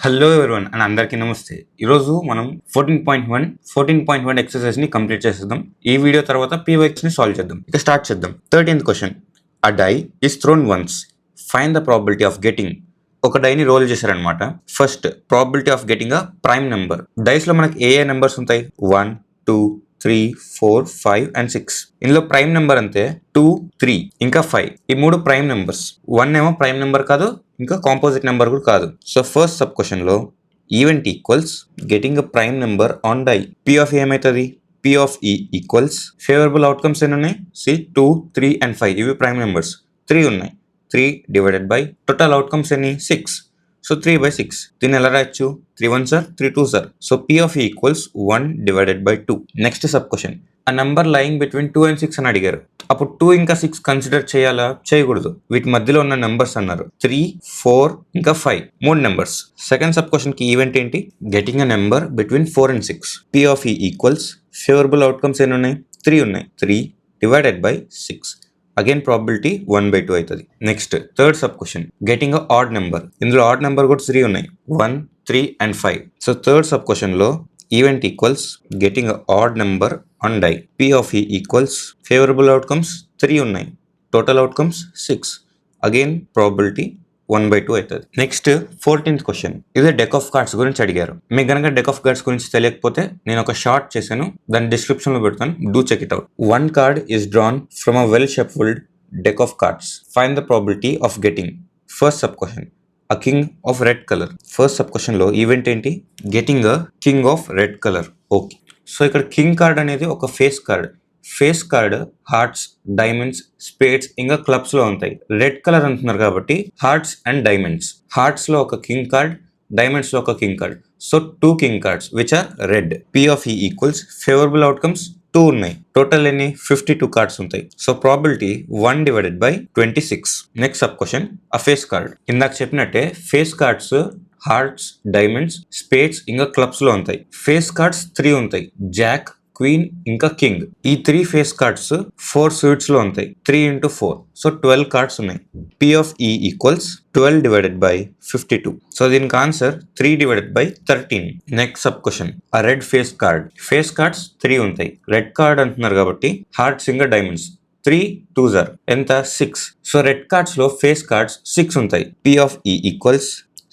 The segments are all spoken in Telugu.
హలో ఎవరివన్ అండ్ అందరికీ నమస్తే. ఈరోజు మనం 14.1 ఎక్సర్సైజ్ ని కంప్లీట్ చేసేద్దాం. ఈ వీడియో తర్వాత పీవైక్స్ ని సాల్వ్ చేద్దాం. ఇక స్టార్ట్ చేద్దాం. 13th question. A die is thrown once. Find the probability of getting. ఒక డైని రోల్ చేశారనమాట. First probability of getting a prime number. Dice లో మనకి ఏ నెంబర్స్ ఉంటాయి? 1, 2, 3, 4, 5 and 6. ఇందులో ప్రైమ్ నెంబర్ అంతే 2, 3 ఇంకా 5. ఈ మూడు ప్రైమ్ నెంబర్స్. 1 ఏమో ప్రైమ్ నెంబర్ కాదు, ఇంకా కాంపోజిట్ నెంబర్ కూడా కాదు. సో ఫస్ట్ సబ్ క్వశ్చన్ లో event equals getting a prime number on die. P of ఏమైతుంది? P of E equals favourable outcomes ఎన్ని ఉన్నాయి? 2, 3 and 5. ఇవి ప్రైమ్ నెంబర్స్. 3 ఉన్నాయి. 3 డివైడెడ్ బై టోటల్ అవుట్కమ్స్ ఎన్ని? 6. సో 3/6. దీన్ని ఎలా రాయొచ్చు? 3 1s are 3 2s are. So P of E equals 1 divided by 2. Next sub question. ఆ నంబర్ లయింగ్ బిట్వీన్ 2 and 6 అని అడిగారు. అప్పుడు 2 ఇంకా 6 కన్సిడర్ చేయాలా? చేయకూడదు. వీటి మధ్యలో ఉన్న నెంబర్స్ అన్నారు. 3, 4 ఇంకా 5. మూడు నెంబర్స్. సెకండ్ సబ్ క్వశ్చన్ కి ఈవెంట్ ఏంటి? Getting a number between 4 and 6. P of E equals favourable outcomes ఎన్ని ఉన్నాయి? 3 ఉన్నాయి. 3 డివైడెడ్ బై 6. అగైన్ ప్రాబిలిటీ 1/2 అవుతుంది. Next third sub question. Getting a odd number. ఇందులో ఆడ్ నెంబర్ కూడా 3 ఉన్నాయి. 1, 3 and 5. So third sub question లో event equals getting a odd number on die. P of E equals favourable outcomes 3 ఉన్నాయి. Total outcomes 6. అగైన్ ప్రాబిలిటీ 1/2 అవుతుంది. Next 14th question. ఇది డెక్ ఆఫ్ కార్డ్స్ గురించి అడిగారు. మీకు గనక డెక్ ఆఫ్ కార్డ్స్ గురించి తెలియకపోతే నేను ఒక షార్ట్ చేశాను, దాని డిస్క్రిప్షన్ లో పెడతాను. Do check it out. One card is drawn from a well shuffled deck of cards. Find the probability of getting. First sub question. A king of red colour. First sub question లో ఈవెంట్ ఏంటి? Getting a king of red colour. Okay. So ఇక్కడ కింగ్ కార్డ్ అనేది ఒక face card. Face card hearts, diamonds, spades ఇంకా క్లబ్స్ లో ఉంటాయి. రెడ్ కలర్ అంటున్నారు కాబట్టి హార్ట్స్ అండ్ డైమండ్స్. హార్ట్స్ లో ఒక కింగ్ కార్డ్, డైమండ్స్ లో ఒక king card. So 2 king cards which are red. P of E equals favourable outcomes 2 ఉన్నాయి. టోటల్ ఎన్ని? 52 కార్డ్స్ ఉంటాయి. So probability 1 divided by 26. Next sub question. A face card. ఇందాక చెప్పినట్టే face cards hearts, diamonds, spades ఇంకా క్లబ్స్ లో ఉంటాయి. ఫేస్ కార్డ్స్ 3 ఉంటాయి. జాక్, క్వీన్ ఇంకా కింగ్. ఈ 3 ఫేస్ కార్డ్స్ 4 సూట్స్ లో ఉంటాయి. 3 into 4. సో 12 కార్డ్స్ ఉన్నాయి. P of E equals 12 divided by 52. So దీనికి answer 3 divided by 13. Next sub question. A red face card. Face cards 3 ఉంటాయి. రెడ్ కార్డ్ అంటున్నారు కాబట్టి హార్ట్స్ ఇంకా డైమండ్స్. 3 2s are ఎంత? 6. సో రెడ్ కార్డ్స్ లో ఫేస్ కార్డ్స్ 6 ఉంటాయి. P of E equals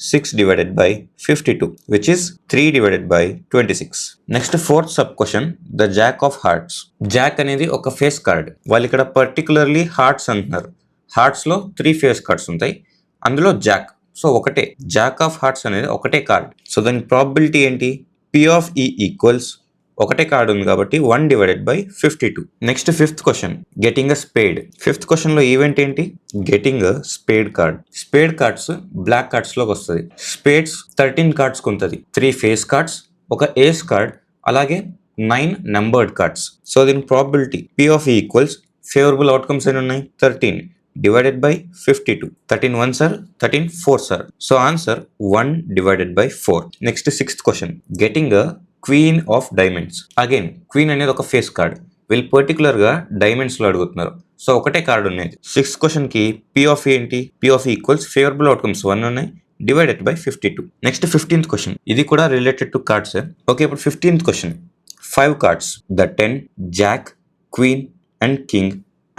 6 divided by 52, which is 3 divided by 26. Next fourth sub question. The Jack of hearts. Jack అనేది ఒక ఫేస్ కార్డ్. వాళ్ళు ఇక్కడ పర్టికులర్లీ హార్ట్స్ అంటున్నారు. హార్ట్స్ లో 3 ఫేస్ కార్డ్స్ ఉంటాయి. అందులో జాక్. సో ఒకటే. జాక్ ఆఫ్ హార్ట్స్ అనేది ఒకటే కార్డ్. సో దాని ప్రాబిలిటీ ఏంటి? P of E ఈక్వల్స్ ఒకటే కార్డు ఉంది కాబట్టి 1 divided by 52. Next fifth question. Getting a spade. Fifth question లో ఈవెంట్ ఏంటి? Getting a spade card. Spade cards black cards లోకి వస్తుంది. స్పేడ్స్ 13 కార్డ్స్ ఉంటుంది. 3 ఫేస్ కార్డ్స్, ఒక ఏస్ కార్డ్, అలాగే 9 నెంబర్డ్ కార్డ్స్. సో దీని probability P of E equals favourable outcomes ఎన్ని ఉన్నాయి? 13 divided by 52. 13 1s are 13 4s are. So answer 1 divided by 4. Next sixth question. Getting a queen of diamonds. Again queen అనేది ఒక ఫేస్ కార్డ్. వీళ్ళు పర్టికులర్ గా డైమండ్స్ లో అడుగుతున్నారు. సో ఒకటే కార్డ్ ఉన్నది. సిక్స్త్ క్వశ్చన్ కి P of E ఏంటి? P of E equals favourable outcomes 1 ఉన్నాయి divided by 52. Next 15th question. ఇది కూడా రిలేటెడ్ టు కార్డ్స్. ఓకే, ఇప్పుడు 15th question. 5 cards. The 10, jack, queen and king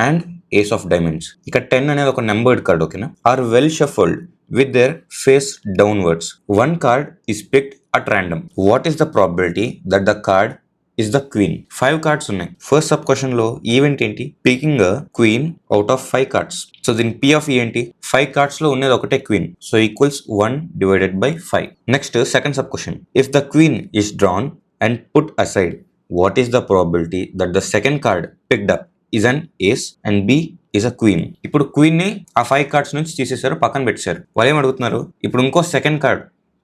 and ace of diamonds. ఇక్కడ 10 అనేది ఒక నెంబర్డ్ కార్డ్. ఓకేనా? Are well shuffled with their face downwards. One card is picked at random. What is the probability that the card is the queen? 5 cards ఉన్నాయి. ఫస్ట్ సబ్ క్వశ్చన్ లో ఈవెంట్ ఏంటి? Picking a queen out of 5 cards. So దీని P of E ఏంటి? 5 కార్డ్స్ లో ఉన్నది ఒకటే queen. So equals 1 divided by 5. Next second sub question. If the queen is drawn and put aside, what is the probability that the second card picked up is an ace and B is a queen? ఇప్పుడు క్వీన్ ని ఆ 5 కార్డ్స్ నుంచి తీసేశారు, పక్కన పెట్టారు. వాళ్ళు ఏం అడుగుతున్నారు? ఇప్పుడు ఇంకో సెకండ్ కార్డ్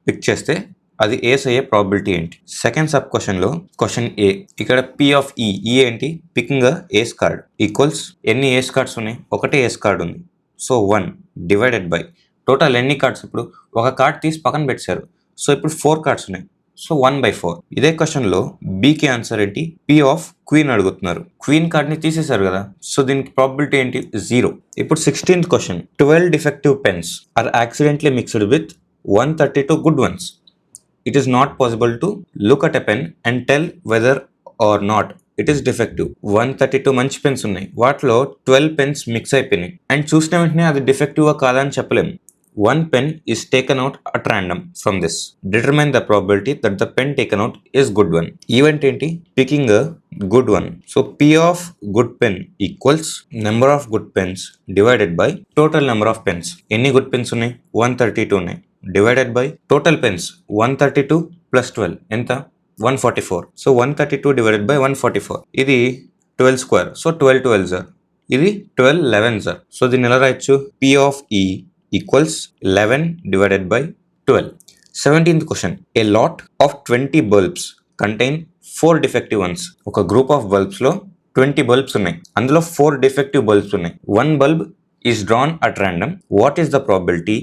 పిక్ చేస్తే అది ఏస్ అయ్యే ప్రాబిలిటీ ఏంటి? సెకండ్ సబ్ క్వశ్చన్ లో క్వశ్చన్ ఏ. ఇక్కడ P of E ఏంటి? పికింగ్ ఏస్ కార్డ్ ఈక్వల్స్ ఎన్ని ఏస్ కార్డ్స్ ఉన్నాయి? ఒకటే ఏస్ కార్డ్ ఉంది. సో 1 డివైడెడ్ బై టోటల్ ఎన్ని కార్డ్స్? ఇప్పుడు ఒక కార్డ్ తీసి పక్కన పెట్టారు. సో ఇప్పుడు 4 కార్డ్స్ ఉన్నాయి. సో 1/4. ఇదే క్వశ్చన్ లో బీకి ఆన్సర్ ఏంటి? P of క్వీన్ అడుగుతున్నారు. క్వీన్ కార్డ్ ని తీసేశారు కదా. సో దీనికి ప్రాబిలిటీ ఏంటి? 0. ఇప్పుడు 16th question. 12 defective pens are accidentally mixed with 132 good ones. It is not possible to look at a pen and tell whether or not it is defective. 132 మంచి పెన్స్ ఉన్నాయి, వాటిలో 12 పెన్స్ మిక్స్ అయిపోయినాయి అండ్ చూసిన వెంటనే అది డిఫెక్టివ్ కాదని చెప్పలేము. One pen is taken out at random from this. Determine the probability that the pen taken out is good one. Event ఏంటి? Picking a good one. So P of good pen equals number of good pens divided by total number of pens. ఎన్ని good pens ఉన్నాయి? 132 ఉన్నాయి. Divided by total pens 132 plus 12 ఎంత? 144. So 132 divided by 144. ఇది 12 square. So 12 12s are. ఇది 12 11s are. So దీన్ని ఎలా రాయొచ్చు? P of E equals 11 divided by 12. 17th question. A lot of 20 bulbs contain 4 defective ones. ఒక group of bulbs లో 20 bulbs ఉన్నాయి, అందులో 4 defective bulbs ఉన్నాయి. One bulb is drawn at random. What is the probability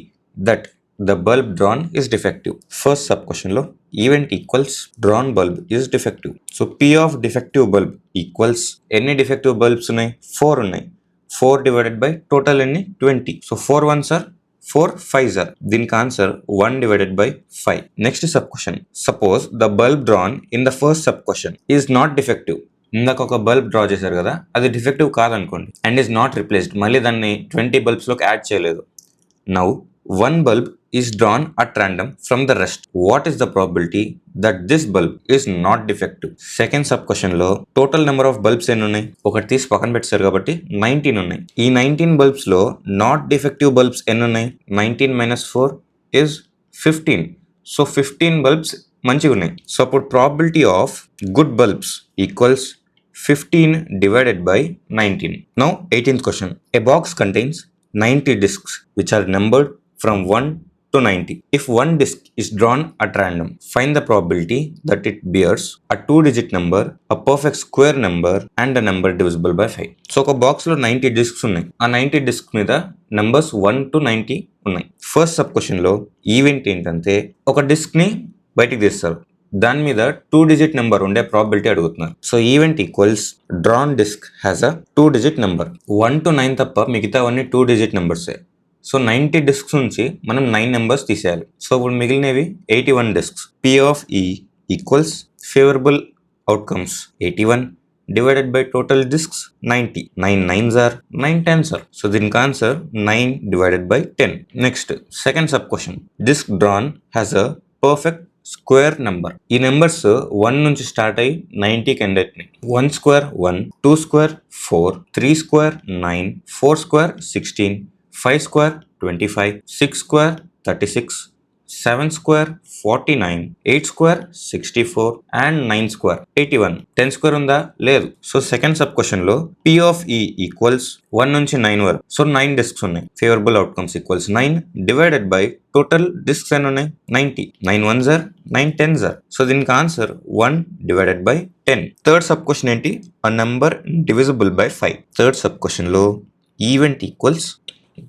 that the bulb drawn is defective? First sub question లో event equals drawn bulb is defective. So P of defective bulb equals ఎన్ని defective bulbs ఉన్నాయి? 4 ఉన్నాయి. 4 divided by total ఎన్ని? 20. So 4 ones are 4 5s are. దీనికి answer 1 divided by 5. Next sub question. Suppose the bulb drawn in the first sub question is not defective. ఇందాక ఒక బల్బ్ డ్రా చేశారు కదా, అది డిఫెక్టివ్ కాదనుకోండి అండ్ ఈజ్ నాట్ రిప్లేస్డ్. మళ్ళీ దాన్ని 20 bulbs లోకి యాడ్ చేయలేదు. Now one bulb is drawn at random from the rest. What is the probability that this bulb is not defective? Second sub question లో total number of bulbs ఎన్ని ఉన్నాయి? ఒకటి తీసి పక్కన పెట్టారు కాబట్టి 19 ఉన్నాయి. ఈ 19 bulbs లో నాట్ డిఫెక్టివ్ bulbs ఎన్ని ఉన్నాయి? 19 minus 4 is 15. So 15 bulbs మంచిగా ఉన్నాయి. సో అప్పుడు probability of good bulbs equals 15 divided by 19. Now 18th question. A box contains 90 discs which are numbered from 1 to 90. If one disc is drawn at random, find the probability that it bears a 2-digit number, a perfect square number and a number divisible by 5. So ఒక బాక్స్ లో 90 discs ఉన్నాయి. ఆ 90 discs మీద numbers 1 to 90 ఉన్నాయి. ఫస్ట్ సబ్ క్వశ్చన్ లో ఈవెంట్ ఏంటంటే ఒక డిస్క్ ని బయటికి తీస్తారు, దాని మీద 2-digit నెంబర్ ఉండే ప్రాబిలిటీ అడుగుతున్నారు. So event equals drawn disc has a 2-digit number. 1 to 9 తప్ప మిగతావన్నీ 2-digit నెంబర్సే. సో 90 discs నుంచి మనం 9 నెంబర్స్ తీసేయాలి. సో ఇప్పుడు మిగిలినవి 81 discs. P of E equals favorable outcomes 81 divided by total discs 90. 9 9s are, 9 10s are. So దీనికి answer 9 divided by 10. Next, second sub question. Disc drawn has a perfect square number. ఈ నెంబర్స్ 1 నుంచి స్టార్ట్ అయ్యి 90కి ఎండ్ అవుతున్నాయి. 1 square 1, 2 square 4, 3 square 9, 4 square 16, 5 square 25, 6 square 36, 7 square 49, 8 square 64 and 9 square 81. 10 square ఉందా? లేదు. సో సెకండ్ సబ్ క్వశ్చన్ లో P of E ఈక్వల్స్ 1 నుంచి 9 వరకు. సో 9 discs ఉన్నాయి. Favourable outcomes equals 9 divided by total discs ఎన్ని ఉన్నాయి? 90. 9 1s are, 9 10s are. So దీనికి answer 1 divided by 10. Third sub question ఏంటి? a number divisible by 5. Third sub question లో event equals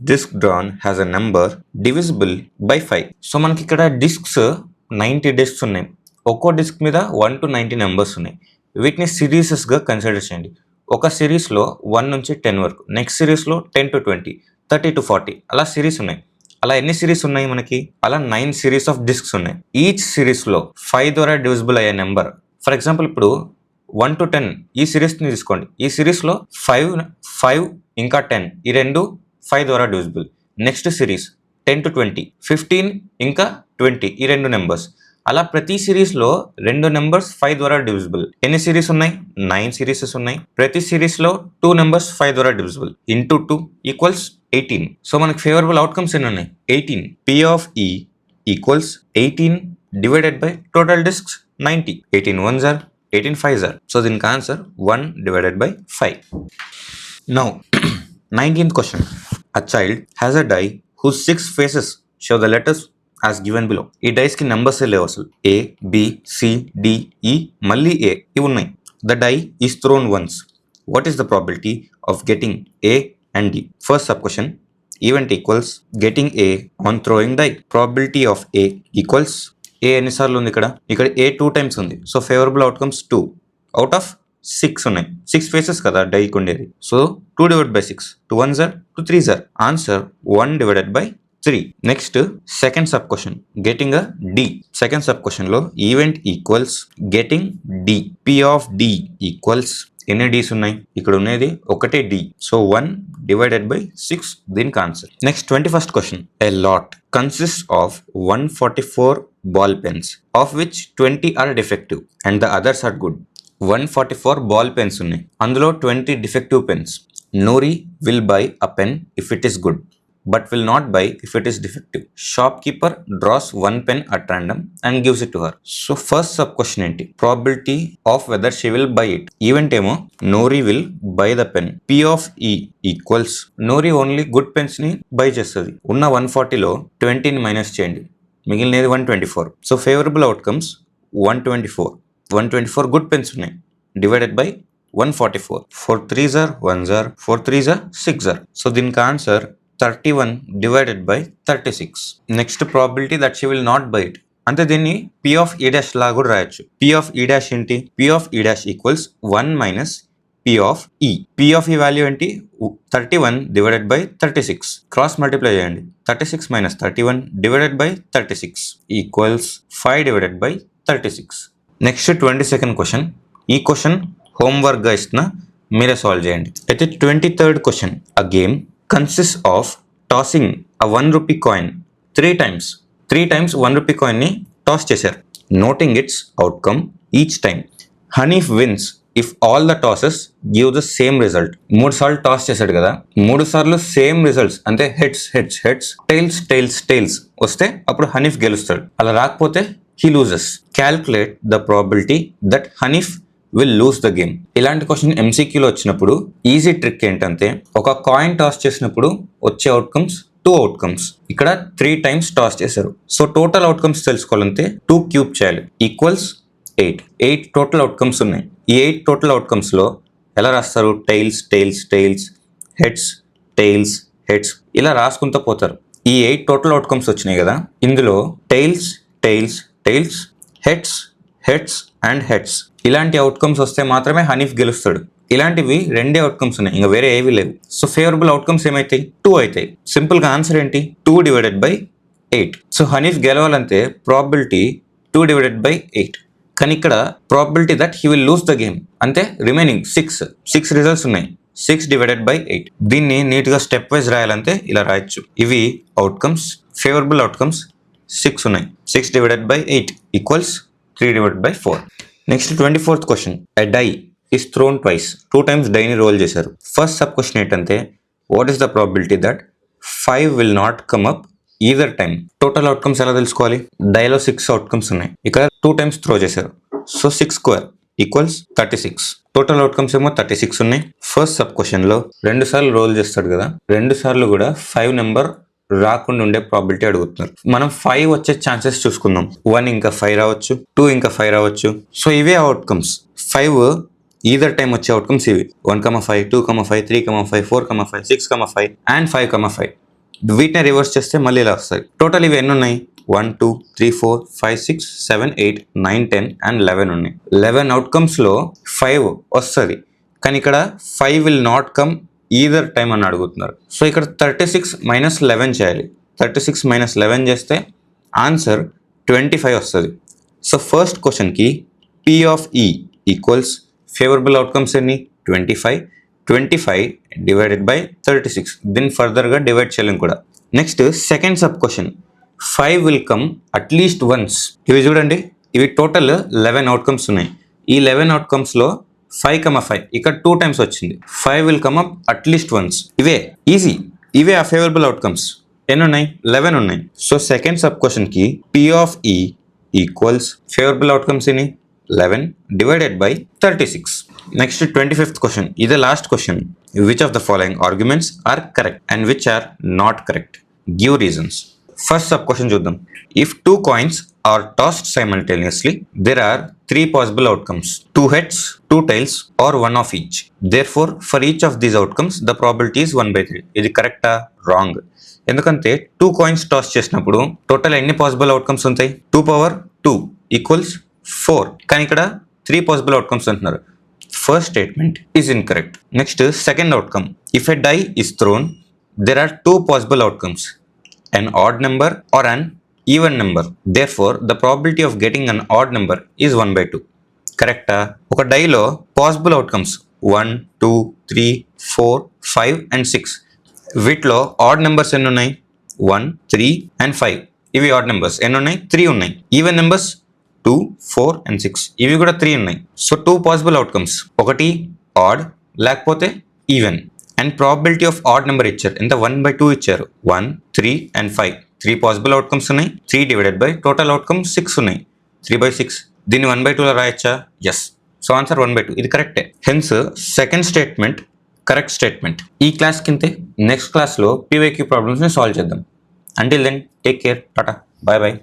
disc drawn has a number divisible by 5. So మనకి ఇక్కడ డిస్క్స్ 90 discs ఉన్నాయి. ఒక్కో డిస్క్ మీద 1 to 90 నెంబర్స్ ఉన్నాయి. వీటిని సిరీసెస్గా కన్సిడర్ చేయండి. ఒక సిరీస్లో 1 నుంచి 10 వరకు, నెక్స్ట్ సిరీస్లో 10 to 20, 30 to 40 అలా సిరీస్ ఉన్నాయి. అలా ఎన్ని సిరీస్ ఉన్నాయి మనకి? అలా 9 సిరీస్ ఆఫ్ డిస్క్స్ ఉన్నాయి. ఈచ్ సిరీస్లో 5 ద్వారా డివిజిబుల్ అయ్యే నెంబర్. ఫర్ ఎగ్జాంపుల్ ఇప్పుడు 1 to 10 ఈ సిరీస్ని తీసుకోండి. ఈ సిరీస్లో 5 ఇంకా 10 ఈ రెండు 5 ద్వారా డివిజిబుల్. నెక్స్ట్ సిరీస్ 10 to 20, 15 ఇంకా 20 ఈ రెండు నెంబర్స్. అలా ప్రతి సిరీస్లో 2 నెంబర్స్ 5 ద్వారా డివిజిబుల్. ఎన్ని సిరీస్ ఉన్నాయి? 9 సిరీసెస్ ఉన్నాయి. ప్రతి సిరీస్లో 2 నెంబర్స్ 5 ద్వారా డివిజిబుల్. Into 2 equals 18. సో మనకి ఫేవరబుల్ అవుట్కమ్స్ ఎన్ని ఉన్నాయి? 18. P of E equals 18 divided by total discs 90. 18 1s are, 18 5s are. So దీనికి answer 1 divided by 5. Now 19th question. A child has a die whose 6 faces show the letters as given below. ఈ డైస్ కి నెంబర్స్ లేవు అసలు. A, B, C, D, E మళ్ళీ A ఇవి ఉన్నాయి. The die is thrown once. What is the probability of getting A and D? First sub question. Event equals getting A on throwing die. Probability of A equals A ఎన్నిసార్లు ఉంది ఇక్కడ? ఇక్కడ A 2 times ఉంది. So favourable outcomes 2 out of 6 ఉన్నాయి. 6 ఫేసెస్ కదా డైకి ఉండేది. So 2 divided by 6, 2 1s are, 2 3s are. Answer 1 divided by 3. Next, second sub question, getting a D. Second sub question లో event equals getting D. P of D equals ఎన్ని డీస్ ఉన్నాయి? ఇక్కడ ఉన్నది ఒకటే D. సో 1 divided by 6 దీనికి answer. Next 21st question, a lot consists of 144 ball pens of which 20 are defective and the others are good. 144 ball pens ఉన్నాయి, అందులో 20 defective pens. Nori will buy a pen if it is good, but will not buy if it is defective. Shopkeeper draws one pen at random and gives it to her. So first sub question ఏంటి? Probability of whether she will buy it. Event ఏమో Nori will buy the pen. P of E equals Nori only good pens ని buy చేస్తుంది. ఉన్న 140లో 20ని మైనస్ చేయండి, మిగిలినది 124. So favourable outcomes 124 good pens ఉన్నాయి divided by 144. 4 3s are 1s are 4 3s are 6s are. So దీనికి answer 31 divided by 36. Next probability that she will not buy it, అంటే దీన్ని P of E dash లా కూడా రాయొచ్చు. P of E dash ఏంటి? P of E dash equals 1 minus P of E. P of E value ఏంటి? 31 divided by 36. క్రాస్ మల్టిప్లై చేయండి. 36 minus 31 divided by 36 equals 5 divided by 36. Next 22nd question. ఈ క్వశ్చన్ హోంవర్క్గా ఇస్తున్నా, మీరే సాల్వ్ చేయండి. అయితే 23rd question, a game consists of tossing a 1 rupee coin 3 times. 3 times 1 rupee coin ని టాస్ చేశారు. Noting its outcome each time. Hanif wins if all the tosses give the same result. 3 సార్లు టాస్ చేశాడు కదా, 3 సార్లు సేమ్ రిజల్ట్స్, అంటే heads heads heads, tiles tiles tiles వస్తే అప్పుడు హనీఫ్ గెలుస్తాడు. అలా రాకపోతే he loses. Calculate the probability that Hanif will lose the game. ఇలాంటి క్వశ్చన్ MCQలో వచ్చినప్పుడు ఈజీ ట్రిక్ ఏంటంటే, ఒక కాయిన్ టాస్ చేసినప్పుడు వచ్చే అవుట్కమ్స్ 2 అవుట్కమ్స్. ఇక్కడ 3 టైమ్స్ టాస్ చేశారు. సో టోటల్ అవుట్కమ్స్ తెలుసుకోవాలంటే 2 క్యూబ్ చేయాలి, ఈక్వల్స్ 8 టోటల్ అవుట్కమ్స్ ఉన్నాయి. ఈ 8 టోటల్ అవుట్కమ్స్ లో ఎలా రాస్తారు? Tiles tiles tiles, heads tiles heads, ఇలా రాసుకుంటూ పోతారు. ఈ 8 టోటల్ అవుట్కమ్స్ వచ్చినాయి కదా, ఇందులో tiles tiles tiles, heads heads and heads, ఇలాంటి అవుట్కమ్స్ వస్తే మాత్రమే హనీఫ్ గెలుస్తాడు. ఇలాంటివి 2 అవుట్కమ్స్ ఉన్నాయి, ఇంకా వేరే ఏవి లేవు. So favourable outcomes ఏమైతాయి? 2 అవుతాయి. సింపుల్ గా ఆన్సర్ ఏంటి? 2 divided by 8. సో హనీఫ్ గెలవాలంటే ప్రాబిలిటీ 2 divided by 8. కానీ ఇక్కడ probability that he will lose the game, అంటే రిమైనింగ్ 6 రిజల్ట్స్ ఉన్నాయి. 6 divided by 8. దీన్ని నీట్ గా స్టెప్ వైజ్ రాయాలంటే ఇలా రాయొచ్చు. ఇవి అవుట్కమ్స్, ఫేవరబుల్ అవుట్కమ్స్ 6 ఉన్నాయి. 6 divided by 8 equals 3 divided by 4. Next 24th question, a die is thrown twice. 2 times డైని రోల్ చేశారు. ఫస్ట్ సబ్ క్వశ్చన్ ఏంటంటే, what is the probability that 5 will not come up either time. Total outcomes ఎలా తెలుసుకోవాలి? డైలో 6 అవుట్కమ్స్ ఉన్నాయి, ఇక్కడ 2 times త్రో చేశారు. So 6 square equals 36. Total outcomes ఏమో 36 ఉన్నాయి. ఫస్ట్ సబ్ క్వశ్చన్ లో 2 సార్లు రోల్ చేస్తాడు కదా, 2 సార్లు కూడా 5 నెంబర్ రాకుండా ఉండే ప్రాబిలిటీ అడుగుతున్నారు. మనం 5 వచ్చే ఛాన్సెస్ చూసుకుందాం. 1 ఇంకా 5 రావచ్చు, 2 ఇంకా 5 రావచ్చు. సో ఇవే అవుట్కమ్స్. 5 ఈదర్ టైం వచ్చే అవుట్కమ్స్ ఇవి. 1,5, 2,5, 3,5, 4,5, 6,5 అండ్ 5,5. వీటిని రివర్స్ చేస్తే మళ్ళీ ఇలా వస్తాయి. టోటల్ ఇవి ఎన్ని ఉన్నాయి? 1 2 3 4 5 6 7 8 9 10 అండ్ 11 ఉన్నాయి. 11 అవుట్కమ్స్ లో 5 వస్తుంది, కానీ ఇక్కడ 5 will not come either time అని అడుగుతున్నారు. సో ఇక్కడ 36 minus 11 చేయాలి. 36 minus 11 చేస్తే ఆన్సర్ 25 వస్తుంది. సో ఫస్ట్ క్వశ్చన్కి P of E equals favourable outcomes ఎన్ని? 25 divided by 36. దీన్ని ఫర్దర్గా డివైడ్ చేయలేం కూడా. Next second sub question, 5 will come at least once. ఇవి చూడండి, ఇవి టోటల్ 11 అవుట్కమ్స్ ఉన్నాయి. ఈ 11 అవుట్కమ్స్లో 5,5 ఇక్కడ 2 times వచ్చింది. 5 will come up at least once. ఇవే ఈజీ, ఇవే ఆ ఫేవరబుల్ అవుట్కమ్స్. ఎన్ని ఉన్నాయి? 11 ఉన్నాయి. సో సెకండ్ సబ్ క్వశ్చన్కి P of E equals favourable outcomes ఎన్ని? 11 divided by 36. Next 25th question, ఇదే last question. Which of the following arguments are correct and which are not correct? Give reasons. First sub question చూద్దాం. If 2 coins are tossed simultaneously, there are 3 possible outcomes: 2 heads, 2 tails, or 1 of each. Therefore, for each of these outcomes, the probability is 1/3. ఇది కరెక్టా? రాంగ్. ఎందుకంటే 2 coins టాస్ చేసినప్పుడు టోటల్ ఎన్ని పాసిబుల్ అవుట్కమ్స్ ఉంటాయి? 2 power 2 ఈక్వల్స్ 4. కానీ ఇక్కడ 3 పాసిబుల్ అవుట్కమ్స్ అంటున్నారు. First statement is incorrect. Next second outcome, if a die is thrown, there are 2 possible outcomes: an odd number or an even number. Therefore, the probability of getting an odd number is 1/2. కరెక్టా? ఒక డైలో పాసిబుల్ అవుట్కమ్స్ 1, 2, 3, 4, 5 and 6. వీటిలో ఆడ్ నెంబర్స్ ఎన్ని ఉన్నాయి? 1, 3 and 5. ఇవి ఆడ్ నెంబర్స్. ఎన్ని ఉన్నాయి? 3 ఉన్నాయి. Even numbers 2, 4 and 6. ఇవి కూడా 3 ఉన్నాయి. సో 2 పాసిబుల్ అవుట్కమ్స్, ఒకటి ఆడ్ లేకపోతే even. And probability of odd number ఇచ్చారు, ఎంత? 1/2 ఇచ్చారు. 1, 3 and 5. 3 పాసిబుల్ అవుట్కమ్స్ ఉన్నాయి. 3 డివైడెడ్ బై టోటల్ అవుట్కమ్ 6 ఉన్నాయి. 3/6. దీన్ని 1/2లో రాయొచ్చా? ఎస్. So answer 1/2. ఇది కరెక్టే. Hence second statement correct statement. ఈ క్లాస్ కింతే నెక్స్ట్ క్లాస్లో PYQ ప్రాబ్లమ్స్ని సాల్వ్ చేద్దాం. Until then take care, tata, bye bye.